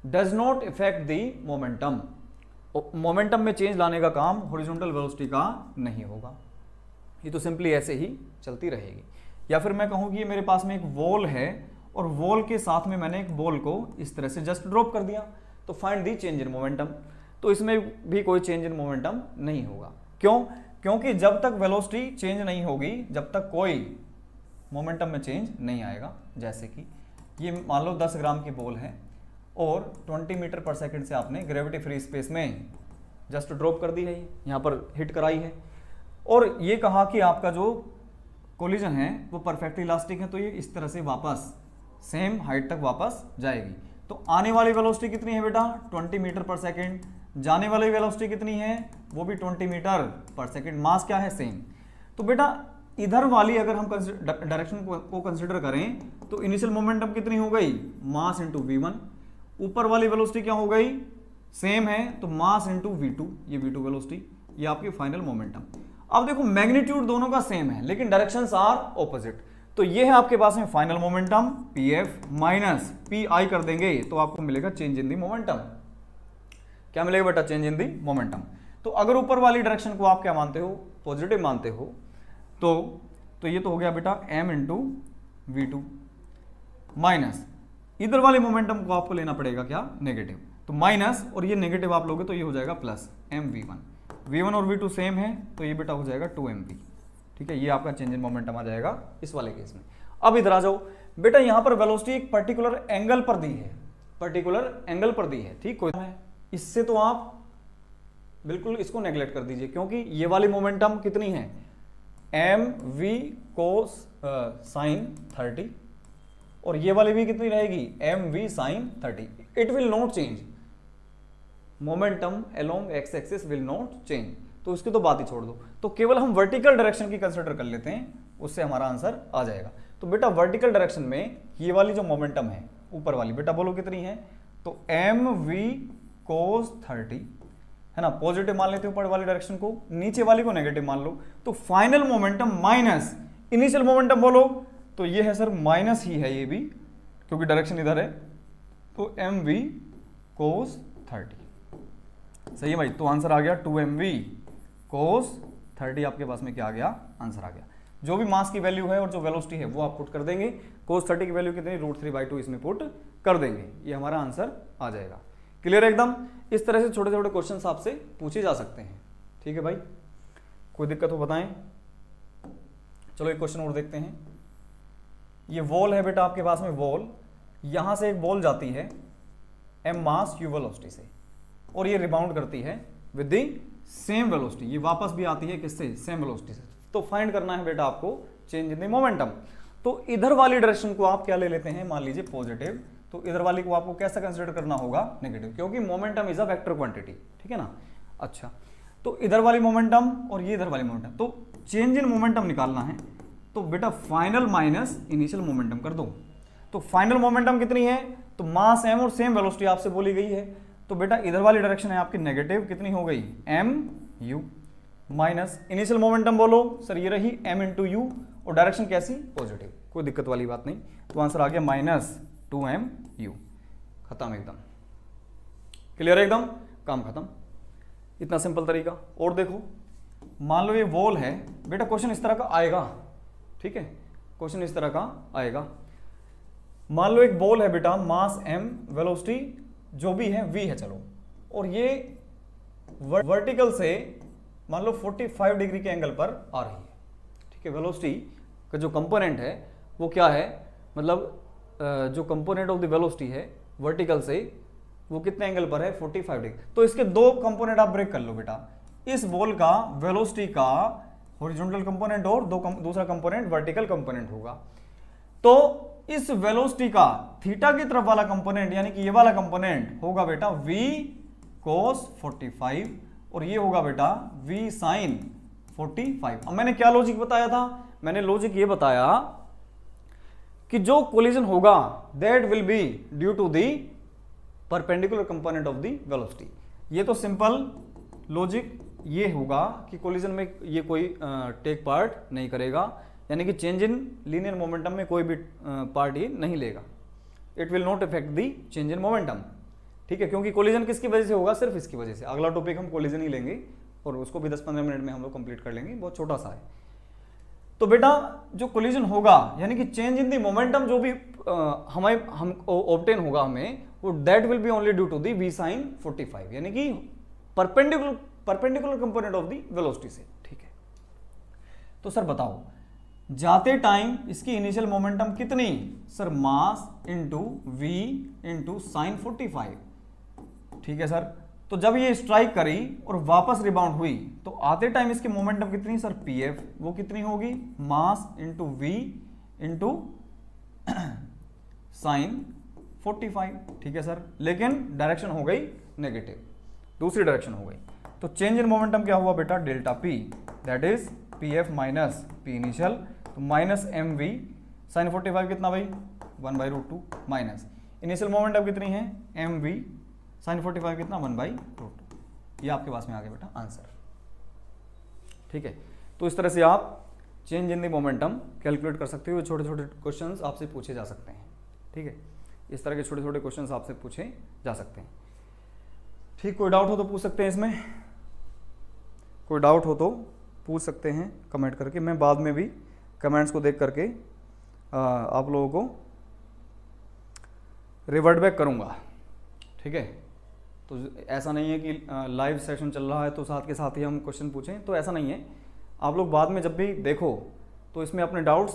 does not effect the momentum. Momentum में चेंज लाने का काम हॉरिजॉन्टल वेलोसिटी का नहीं होगा, ये तो सिंपली ऐसे ही चलती रहेगी। या फिर मैं कहूँ कि ये मेरे पास में एक वॉल है और वॉल के साथ में मैंने एक बॉल को इस तरह से जस्ट ड्रॉप कर दिया, तो find the change in momentum. तो इसमें भी कोई चेंज इन मोमेंटम नहीं होगा। क्यों? क्योंकि जब तक वेलोसिटी चेंज नहीं होगी, जब तक कोई मोमेंटम में चेंज नहीं आएगा। जैसे कि ये मान लो 10 ग्राम की बॉल है और 20 मीटर पर सेकंड से आपने ग्रेविटी फ्री स्पेस में जस्ट ड्रॉप कर दी है, यहाँ पर हिट कराई है, और ये कहा कि आपका जो कोलिजन है वो परफेक्टली इलास्टिक है, तो ये इस तरह से वापस सेम हाइट तक वापस जाएगी। तो आने वाली वेलोसिटी कितनी है बेटा 20 मीटर पर सेकेंड, जाने वाली वेलोसिटी कितनी है वो भी 20 मीटर पर सेकेंड, मास क्या है सेम। तो बेटा इधर वाली अगर हम डायरेक्शन को कंसिडर करें तो इनिशियल मोमेंटम कितनी हो गई मास इंटू v1, ऊपर वाली वेलोसिटी क्या हो गई सेम है तो मास इंटू v2, ये v2 वेलोसिटी, ये आपकी फाइनल मोमेंटम। अब देखो मैग्नीट्यूड दोनों का सेम है लेकिन डायरेक्शंस आर ऑपोजिट, तो ये है आपके पास में final momentum pf minus pi कर देंगे तो आपको मिलेगा चेंज इन दी मोमेंटम। क्या मिलेगा बेटा चेंज इन दी मोमेंटम। तो अगर ऊपर वाली डायरेक्शन को आप क्या मानते हो पॉजिटिव मानते हो तो ये तो हो गया बेटा m इंटू v2 माइनस इधर वाले मोमेंटम को आपको लेना पड़ेगा क्या नेगेटिव, तो माइनस और ये नेगेटिव आप लोगे तो ये हो जाएगा प्लस mv1 और v2 सेम है तो ये बेटा हो जाएगा 2mv। ठीक है, ये आपका चेंज इन मोमेंटम आ जाएगा इस वाले केस में। अब इधर आ जाओ बेटा, यहां पर वेलोसिटी एक पर्टिकुलर एंगल पर दी है, पर्टिकुलर एंगल पर दी है, ठीक कोई है, इससे तो आप बिल्कुल इसको नेग्लेक्ट कर दीजिए क्योंकि ये वाली मोमेंटम कितनी है mv cos sin 30 और ये वाली भी कितनी रहेगी mv sin 30, it will not change, momentum along x axis will not change, तो उसकी तो बात ही छोड़ दो। तो केवल हम वर्टिकल डायरेक्शन की कंसिडर कर लेते हैं, उससे हमारा आंसर आ जाएगा। तो बेटा वर्टिकल डायरेक्शन में ये वाली जो मोमेंटम है ऊपर वाली बेटा बोलो कितनी है, तो mv cos 30 है ना, पॉजिटिव मान लेते हो ऊपर वाली डायरेक्शन को, नीचे वाली को नेगेटिव मान लो, तो final momentum minus initial momentum बोलो तो ये है सर माइनस ही है ये भी क्योंकि डायरेक्शन इधर है, तो mv cos 30 सही है भाई। तो आंसर आ गया 2mv cos 30, आपके पास में क्या आ गया आंसर आ गया। जो भी मास की वैल्यू है और जो वेलोसिटी है वो आप पुट कर देंगे, cos 30 की वैल्यू कितनी √3/2 इसमें पुट कर देंगे, ये हमारा आंसर आ जाएगा। क्लियर एकदम। इस तरह से छोटे छोटे क्वेश्चन आपसे पूछे जा सकते हैं। ठीक है भाई, कोई दिक्कत हो बताएं। चलो एक क्वेश्चन और देखते हैं। ये वॉल है बेटा आपके पास में, वॉल, यहां से एक बॉल जाती है m मास u वेलोसिटी से और ये रिबाउंड करती है विद द सेम वेलोसिटी, ये वापस भी आती है किससे सेम वेलोसिटी से। तो फाइंड करना है बेटा आपको चेंज इन द मोमेंटम। तो इधर वाली डायरेक्शन को आप क्या ले लेते हैं, मान लीजिए पॉजिटिव, तो इधर वाली को आपको कैसा कंसिडर करना होगा नेगेटिव, क्योंकि momentum is a vector quantity, ठीक है ना। अच्छा, तो इधर वाली मोमेंटम और ये इधर वाली मोमेंटम, तो चेंज इन मोमेंटम निकालना है तो बेटा फाइनल माइनस इनिशियल मोमेंटम कर दो। तो फाइनल मोमेंटम कितनी है, तो मास m और सेम वेलोसिटी आपसे बोली गई है, तो बेटा इधर वाली डायरेक्शन है आपकी नेगेटिव, कितनी हो गई mu माइनस इनिशियल मोमेंटम बोलो सर ये रही m इंटू यू और डायरेक्शन कैसी पॉजिटिव, कोई दिक्कत वाली बात नहीं। तो आंसर आ गया -2mu, खत्म एकदम। क्लियर है एकदम, काम खत्म। इतना सिंपल तरीका। और देखो मान लो ये वॉल है बेटा, क्वेश्चन इस तरह का आएगा, ठीक है, क्वेश्चन इस तरह का आएगा। मान लो एक बॉल है बेटा, मास m, वेलोसिटी जो भी है v है चलो, और ये वर्टिकल से मान लो 45 डिग्री के एंगल पर आ रही है, ठीक है। वेलोसिटी का जो कंपोनेंट है वो क्या है, मतलब जो कंपोनेंट ऑफ द वेलोसिटी है वर्टिकल से वो कितने एंगल पर है 45 डिग्री। तो इसके दो कंपोनेंट आप ब्रेक कर लो बेटा, इस बॉल का वेलोसिटी का हॉरिजॉन्टल कंपोनेंट और दूसरा कंपोनेंट वर्टिकल कंपोनेंट होगा। तो इस वेलोसिटी का थीटा की तरफ वाला कंपोनेंट यानी कि ये वाला कंपोनेंट होगा बेटा v cos 45 और ये होगा बेटा v sin 45। अब मैंने क्या लॉजिक बताया था, मैंने लॉजिक ये बताया कि जो कोलिजन होगा that will be due to the perpendicular component of the velocity. ये तो सिंपल लॉजिक ये होगा कि कोलिजन में ये कोई टेक पार्ट नहीं करेगा, यानी कि चेंज इन लीनियर मोमेंटम में कोई भी पार्ट ये नहीं लेगा, it will not effect the change in momentum, ठीक है। क्योंकि कोलिजन किसकी वजह से होगा, सिर्फ इसकी वजह से। अगला टॉपिक हम कोलिजन ही लेंगे और उसको भी 10-15 मिनट में हम लोग कंप्लीट कर लेंगे, बहुत छोटा सा है। तो बेटा जो कोलिजन होगा यानी कि चेंज इन दी मोमेंटम जो भी हम ऑब्टेन होगा हमें, वो that will be only due to the v sin 45, यानी कि perpendicular component of the velocity से, ठीक है। तो सर बताओ जाते टाइम इसकी इनिशियल मोमेंटम कितनी, sir mass into v into sine 45, ठीक है सर। तो जब ये स्ट्राइक करी और वापस रिबाउंड हुई तो आते टाइम इसकी मोमेंटम कितनी सर pf, वो कितनी होगी मास इंटू v इंटू साइन 45, ठीक है सर। लेकिन डायरेक्शन हो गई नेगेटिव, दूसरी डायरेक्शन हो गई। तो चेंज इन मोमेंटम क्या हुआ बेटा delta p, that is pf minus p initial, तो माइनस mv साइन 45 कितना भाई 1/√2 माइनस इनिशियल मोमेंटम कितनी है mv साइन 45 कितना 1/√2। ये आपके पास में आ गया बेटा आंसर, ठीक है। तो इस तरह से आप change in the momentum calculate कर सकते हो। छोटे छोटे क्वेश्चंस आपसे पूछे जा सकते हैं, ठीक है। इस तरह के छोटे छोटे क्वेश्चंस आपसे पूछे जा सकते हैं, ठीक। कोई डाउट हो तो पूछ सकते हैं इसमें, कोई डाउट हो तो पूछ सकते हैं कमेंट करके। मैं बाद में भी कमेंट्स को देख करके आप लोगों को रिवर्ट बैक करूँगा, ठीक है। तो ऐसा नहीं है कि लाइव सेशन चल रहा है तो साथ के साथ ही हम क्वेश्चन पूछें, तो ऐसा नहीं है। आप लोग बाद में जब भी देखो तो इसमें अपने डाउट्स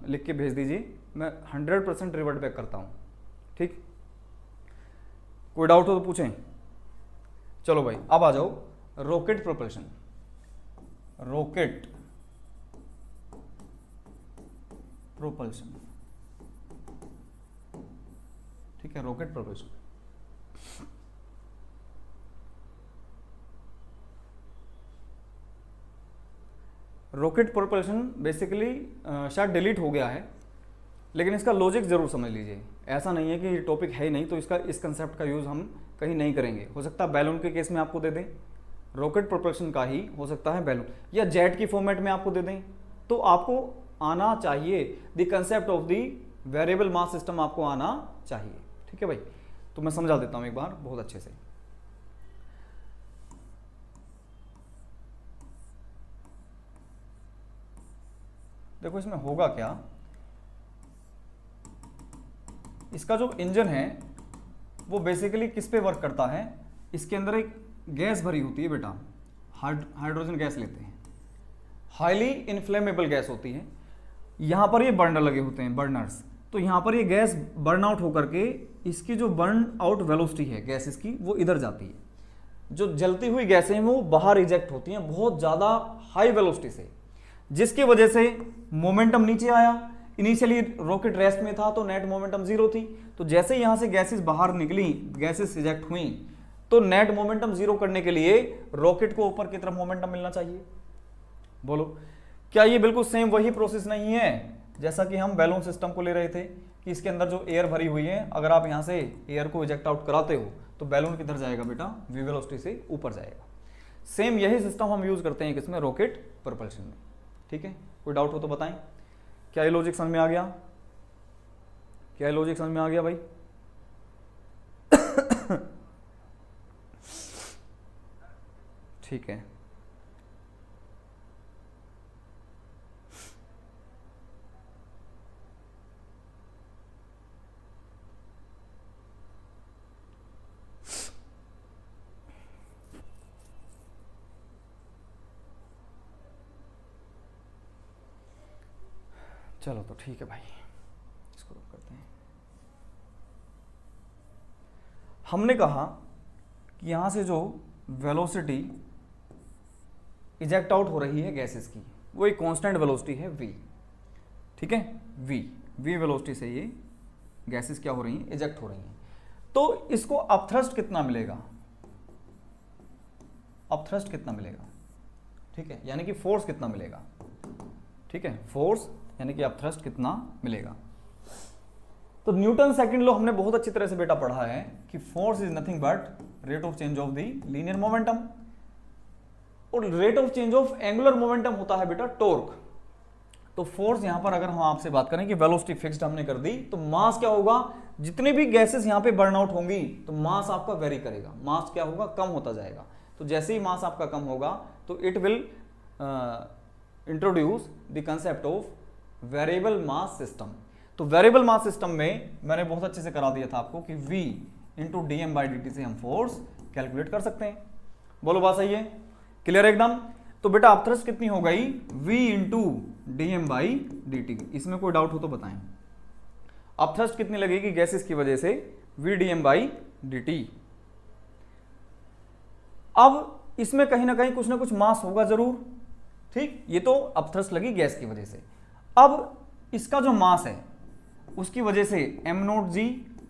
लिख के भेज दीजिए, मैं 100% रिवर्ट बैक करता हूँ, ठीक। कोई डाउट हो तो पूछें। चलो भाई अब आ जाओ रॉकेट प्रोपल्शन। रॉकेट प्रोपल्शन, ठीक है, rocket propulsion. Rocket propulsion basically शायद डिलीट हो गया है, लेकिन इसका लॉजिक जरूर समझ लीजिए। ऐसा नहीं है कि ये टॉपिक है ही नहीं तो इसका इस कंसेप्ट का यूज हम कहीं नहीं करेंगे। हो सकता है बैलून के केस में आपको दे दें, रॉकेट प्रोपल्शन का ही हो सकता है बैलून, या जेट की फॉर्मेट में आपको दे दें, तो आपको आना चाहिए the concept of the variable mass system, आपको आना चाहिए, ठीक है भाई। तो मैं समझा देता हूं एक बार बहुत अच्छे से। देखो इसमें होगा क्या, इसका जो इंजन है वो बेसिकली किस पे वर्क करता है, इसके अंदर एक गैस भरी होती है बेटा, हाइड्रोजन गैस लेते हैं, हाईली इनफ्लेमेबल गैस होती है। यहाँ पर ये बर्नर लगे होते हैं, बर्नर्स, तो यहाँ पर ये गैस बर्न आउट होकर के इसकी जो बर्न आउट वेलोसिटी है गैसेस की वो इधर जाती है। जो जलती हुई गैसें हैं वो बाहर इजेक्ट होती हैं बहुत ज़्यादा हाई वेलोसिटी से, जिसकी वजह से मोमेंटम नीचे आया। इनिशियली रॉकेट रेस्ट में था तो नेट मोमेंटम 0 थी, तो जैसे ही यहाँ से गैसेस बाहर निकली, गैसेस इजेक्ट हुई, तो नेट मोमेंटम 0 करने के लिए रॉकेट को ऊपर की तरफ मोमेंटम मिलना चाहिए। बोलो क्या ये बिल्कुल सेम वही प्रोसेस नहीं है जैसा कि हम बैलून सिस्टम को ले रहे थे कि इसके अंदर जो एयर भरी हुई है, अगर आप यहाँ से एयर को इजेक्ट आउट कराते हो तो बैलून किधर जाएगा बेटा, वी वेलोसिटी से ऊपर जाएगा। सेम यही सिस्टम हम यूज करते हैं किसमें, रॉकेट प्रोपल्शन में, ठीक है। कोई डाउट हो तो बताएं। क्या ये लॉजिक समझ में आ गया, क्या ये लॉजिक समझ में आ गया भाई? ठीक है, चलो तो ठीक है भाई, इसको रोक करते हैं। हमने कहा कि यहां से जो वेलोसिटी इजेक्ट आउट हो रही है गैसेस की वो एक कांस्टेंट वेलोसिटी है v, ठीक है, v वेलोसिटी से ये गैसेस क्या हो रही हैं, इजेक्ट हो रही हैं। तो इसको अपथ्रस्ट कितना मिलेगा, अपथ्रस्ट कितना मिलेगा, ठीक है, यानी कि फोर्स कितना मिलेगा, ठीक है, फोर्स यानी कि अपथ्रस्ट कितना मिलेगा। तो न्यूटन सेकंड लॉ हमने बहुत अच्छी तरह से बेटा पढ़ा है कि force is nothing but rate of change of the linear momentum, और rate of change of angular momentum होता है बेटा टॉर्क। तो फोर्स यहां पर अगर हम आपसे बात करें कि वेलोसिटी फिक्स्ड हमने कर दी, तो मास क्या होगा, जितने भी गैसेस यहां पे बर्न आउट होंगी तो मास आपका वेरी करेगा, मास क्या होगा, कम होता जाएगा। तो जैसे ही मास आपका कम होगा तो it will introduce the concept of variable mass system. तो वेरिएबल मास सिस्टम में मैंने बहुत अच्छे से करा दिया था आपको कि v into D M by D T से हम फोर्स कैलकुलेट कर सकते हैं। बोलो बात सही है, क्लियर एकदम। तो बेटा अपथ्रस्ट कितनी हो गई, v into D M by D T. इसमें कोई डाउट हो तो बताएं, अपथ्रस्ट कितनी लगेगी गैसेस की वजह से, v D M by D T. अब इसमें कहीं ना कहीं कुछ ना कुछ मास होगा जरूर, ठीक, ये तो अपथ्रस्ट लगी गैस की वजह से। अब इसका जो मास है उसकी वजह से m नॉट जी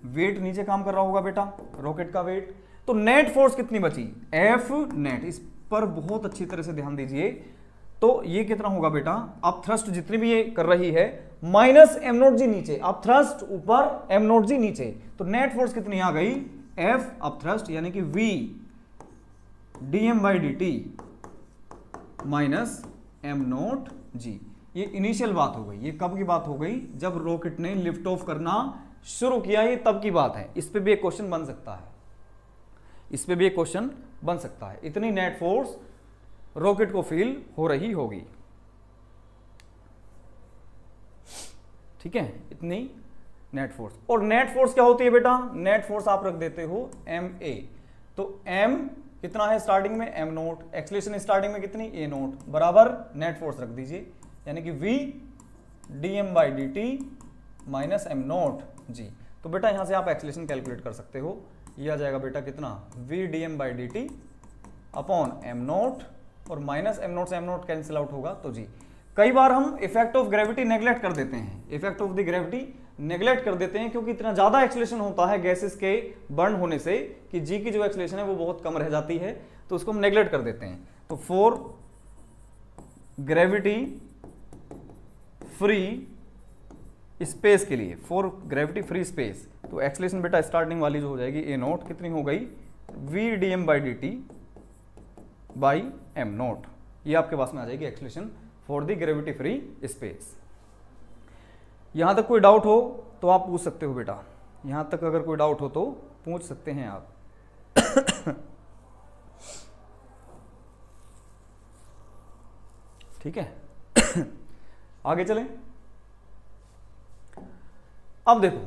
वेट नीचे काम कर रहा होगा बेटा, रॉकेट का वेट। तो नेट फोर्स कितनी बची, F नेट, इस पर बहुत अच्छी तरह से ध्यान दीजिए। तो ये कितना होगा बेटा, अब थ्रस्ट जितनी भी ये कर रही है माइनस m नॉट जी नीचे, अब थ्रस्ट ऊपर m नॉट जी नीचे, तो नेट फोर्स कितनी आ गई, F अब थ्रस्ट यानी कि V dm/dt minus m naught g. ये इनिशियल बात हो गई। ये कब की बात हो गई, जब रॉकेट ने लिफ्ट ऑफ करना शुरू किया, ये तब की बात है। इस पे भी एक क्वेश्चन बन सकता है, इस पे भी एक क्वेश्चन बन सकता है। इतनी नेट फोर्स रॉकेट को फील हो रही होगी, ठीक है, इतनी नेट फोर्स। और नेट फोर्स क्या होती है बेटा, नेट फोर्स आप रख देते हो ma। तो m कितना है स्टार्टिंग में, m नोट, एक्सेलरेशन स्टार्टिंग में कितनी, a नोट, बराबर नेट फोर्स रख दीजिए, यानी कि v dm/dt minus m naught g. तो बेटा यहां से आप एक्सेलरेशन कैलकुलेट कर सकते हो, ये आ जाएगा बेटा कितना, v dm/dt upon m note, और माइनस m नोट से m नोट कैंसिल आउट होगा तो जी। कई बार हम इफेक्ट ऑफ ग्रेविटी नेग्लेक्ट कर देते हैं, effect of the gravity neglect कर देते हैं, क्योंकि इतना ज्यादा एक्सेलरेशन होता है गैसेस के बर्न होने से कि जी की जो एक्सेलरेशन है वो बहुत कम रह जाती है, तो उसको हम नेग्लेक्ट कर देते हैं। तो फॉर ग्रेविटी फ्री स्पेस के लिए, फॉर ग्रेविटी फ्री स्पेस, तो एक्सेलरेशन बेटा स्टार्टिंग वाली जो हो जाएगी a नोट कितनी हो गई, v dm/dt by m note, ये आपके पास में आ जाएगी acceleration for the gravity free space. यहां तक कोई डाउट हो तो आप पूछ सकते हो बेटा, यहां तक अगर कोई डाउट हो तो पूछ सकते हैं आप। ठीक है, आगे चलें। अब देखो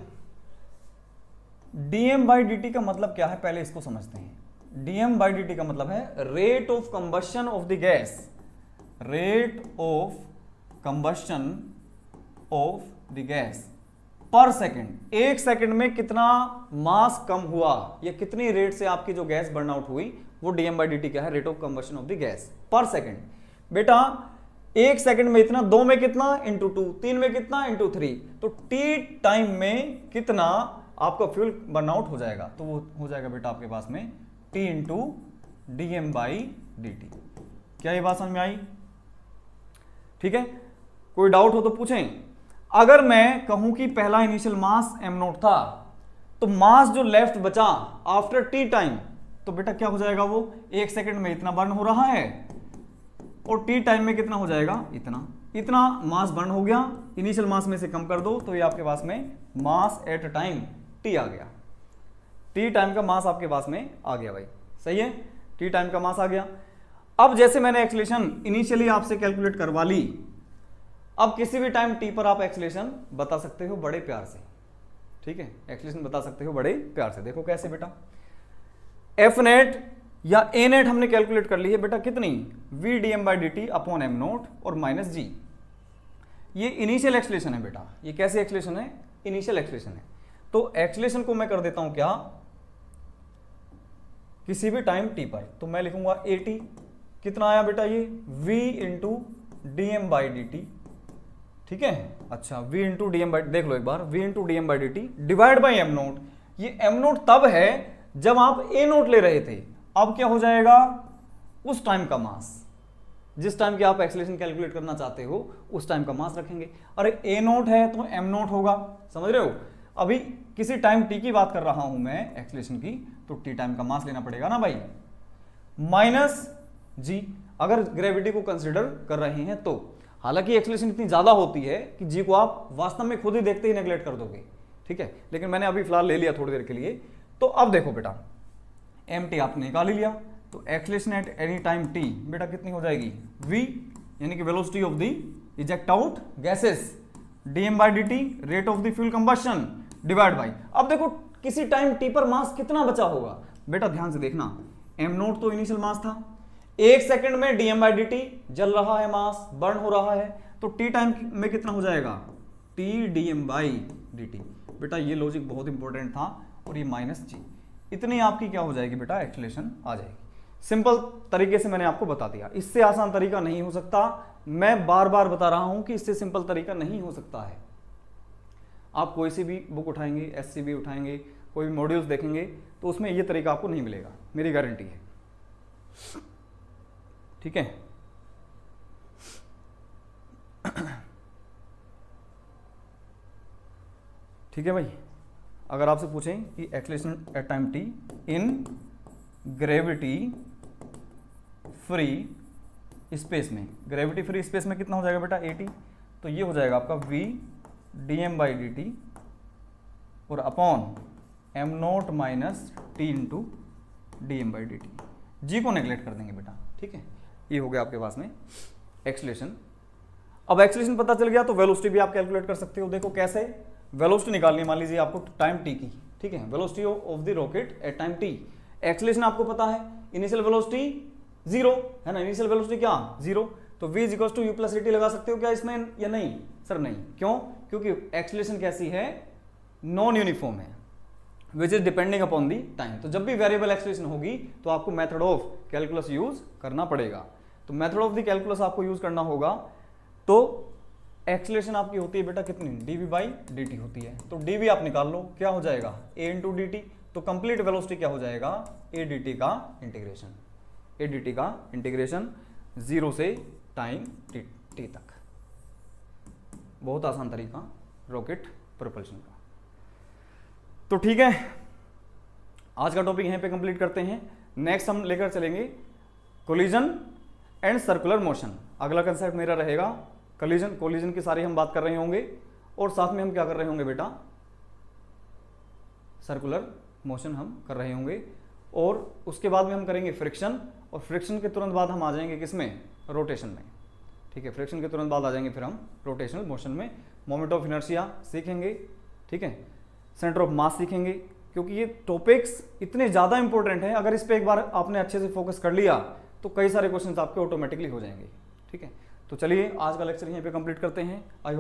dm/dt का मतलब क्या है, पहले इसको समझते हैं। dm/dt का मतलब है rate of combustion of the gas, rate of combustion of the gas पर सेकंड। एक सेकंड में कितना मास कम हुआ या कितनी रेट से आपकी जो गैस बर्न आउट हुई, वो dm/dt क्या है, rate of combustion of the gas पर सेकंड। बेटा एक सेकंड में इतना, दो में कितना, इंटू 2, 3 में कितना, इंटू 3, तो टी टाइम में कितना आपका फ्यूल बर्न आउट हो जाएगा, तो वो हो जाएगा बेटा आपके पास में टी इंटू dm/dt। क्या ये बात समझ में आई, ठीक है। कोई डाउट हो तो पूछें। अगर मैं कहूं कि पहला इनिशियल मास m नोट था, तो मास जो लेफ्ट बचा आफ्टर टी टाइम, तो बेटा क्या हो जाएगा, वो एक सेकंड में इतना बर्न हो रहा है, और टी टाइम में कितना हो जाएगा, इतना, इतना मास बर्न हो गया। इनिशियल मास में से कम कर दो तो ये आपके पास में मास एट टाइम टी आ गया, टी टाइम का मास आपके पास में आ गया भाई, सही है, टी टाइम का मास आ गया। अब जैसे मैंने एक्सेलरेशन इनिशियली आपसे कैलकुलेट करवा ली, अब किसी भी टाइम टी पर आप एक्सेलरेशन बता सकते हो बड़े प्यार से, ठीक है, एक्सेलरेशन बता सकते हो बड़े प्यार से। देखो कैसे बेटा, एफ नेट या ए नेट हमने कैलकुलेट कर ली है बेटा कितनी, v dm/dt upon m note और माइनस जी। ये इनिशियल एक्सेलरेशन है बेटा, ये कैसे एक्सेलरेशन है, इनिशियल एक्सेलरेशन है। तो एक्सेलरेशन को मैं कर देता हूं क्या, किसी भी टाइम t पर, तो मैं लिखूंगा at, कितना आया बेटा ये, v इंटू dm/dt, ठीक है। अच्छा v इंटू dm/dt, देख लो एक बार, v into dm/dt divide by m note. ये m नोट तब है जब आप a नोट ले रहे थे, अब क्या हो जाएगा, उस टाइम का मास, जिस टाइम की आप एक्सेलरेशन कैलकुलेट करना चाहते हो उस टाइम का मास रखेंगे। अरे ए नोट है तो एम नोट होगा, समझ रहे हो। अभी किसी टाइम टी की बात कर रहा हूं मैं एक्सेलरेशन की, तो टी टाइम का मास लेना पड़ेगा ना भाई, माइनस जी, अगर ग्रेविटी को कंसिडर कर रहे हैं तो। हालांकि एक्सेलरेशन इतनी ज्यादा होती है कि जी को आप वास्तव में खुद ही देखते ही नेग्लेक्ट कर दोगे, ठीक है, लेकिन मैंने अभी फिलहाल ले लिया थोड़ी देर के लिए। तो अब देखो बेटा, एम टी आपने निकाल ही लिया, तो acceleration at any time T बेटा कितनी हो जाएगी, v यानी कि velocity of the eject out gases, dm/dt rate of the fuel combustion divide by. अब देखो किसी टाइम t पर मास कितना बचा होगा, बेटा ध्यान से देखना, m नोट तो इनिशियल मास था, एक सेकंड में dm/dt जल रहा है, मास बर्न हो रहा है, तो t टाइम में कितना हो जाएगा, t dm/dt। बेटा ये लॉजिक बहुत इंपॉर्टेंट था, और ये माइनस जी, इतनी आपकी क्या हो जाएगी बेटा, एक्सेलरेशन आ जाएगी। सिंपल तरीके से मैंने आपको बता दिया, इससे आसान तरीका नहीं हो सकता। मैं बार बार बता रहा हूं कि इससे सिंपल तरीका नहीं हो सकता है। आप कोई सी भी बुक उठाएंगे, एससीबी उठाएंगे, कोई भी मॉड्यूल्स देखेंगे तो उसमें ये तरीका आपको नहीं मिलेगा, मेरी गारंटी है। ठीक है, ठीक है भाई। अगर आपसे पूछें कि acceleration at time T in gravity free space में, ग्रेविटी फ्री स्पेस में कितना हो जाएगा बेटा, 80। तो ये हो जाएगा आपका v dm/dt और upon m0 minus T into dm/dt। जी को नेग्लेक्ट कर देंगे बेटा, ठीक है। ये हो गया आपके पास में एक्सेलरेशन। अब एक्सेलरेशन पता चल गया तो वेलोसिटी भी आप कैलकुलेट कर सकते हो। देखो कैसे, वेलोसिटी निकालनी, मान लीजिए आपको टाइम टी की, ठीक है, velocity of the rocket at time T. Acceleration आपको पता है, इनिशियल वेलोसिटी 0 है ना, इनिशियल वेलोसिटी क्या 0, तो v is equals to u plus T लगा सकते हो क्या इसमें या नहीं सर, नहीं। क्यों? क्योंकि एक्सेलरेशन कैसी है, नॉन यूनिफॉर्म है, which is depending upon the time. तो जब भी वेरिएबल एक्सेलरेशन होगी तो आपको मेथड ऑफ कैलकुलस यूज करना पड़ेगा। तो मेथड ऑफ द कैलकुलस आपको यूज करना होगा। तो एक्सेलरेशन आपकी होती है बेटा कितनी, dv/dt होती है। तो dv आप निकाल लो, क्या हो जाएगा a इंटू dt। तो कंप्लीट वेलोसिटी क्या हो जाएगा, a dt का इंटीग्रेशन, a dt का इंटीग्रेशन 0 से टाइम t तक। बहुत आसान तरीका रॉकेट प्रोपल्शन का। तो ठीक है, आज का टॉपिक यहीं पे कंप्लीट करते हैं। नेक्स्ट हम लेकर चलेंगे कोलिजन एंड सर्कुलर मोशन। अगला कंसेप्ट मेरा रहेगा कोलिजन की सारी हम बात कर रहे होंगे और साथ में हम क्या कर रहे होंगे बेटा, सर्कुलर मोशन हम कर रहे होंगे। और उसके बाद में हम करेंगे फ्रिक्शन, और फ्रिक्शन के तुरंत बाद हम आ जाएंगे किसमें, रोटेशन में। ठीक है, फ्रिक्शन के तुरंत बाद आ जाएंगे फिर हम रोटेशनल मोशन में। मोमेंट ऑफ इनर्शिया सीखेंगे, ठीक है, सेंटर ऑफ मास सीखेंगे, क्योंकि ये टॉपिक्स इतने ज़्यादा इंपॉर्टेंट हैं। अगर इस पर एक बार आपने अच्छे से फोकस कर लिया तो कई सारे क्वेश्चन आपके ऑटोमेटिकली हो जाएंगे। ठीक है, तो चलिए आज का लेक्चर यहीं पे कंप्लीट करते हैं।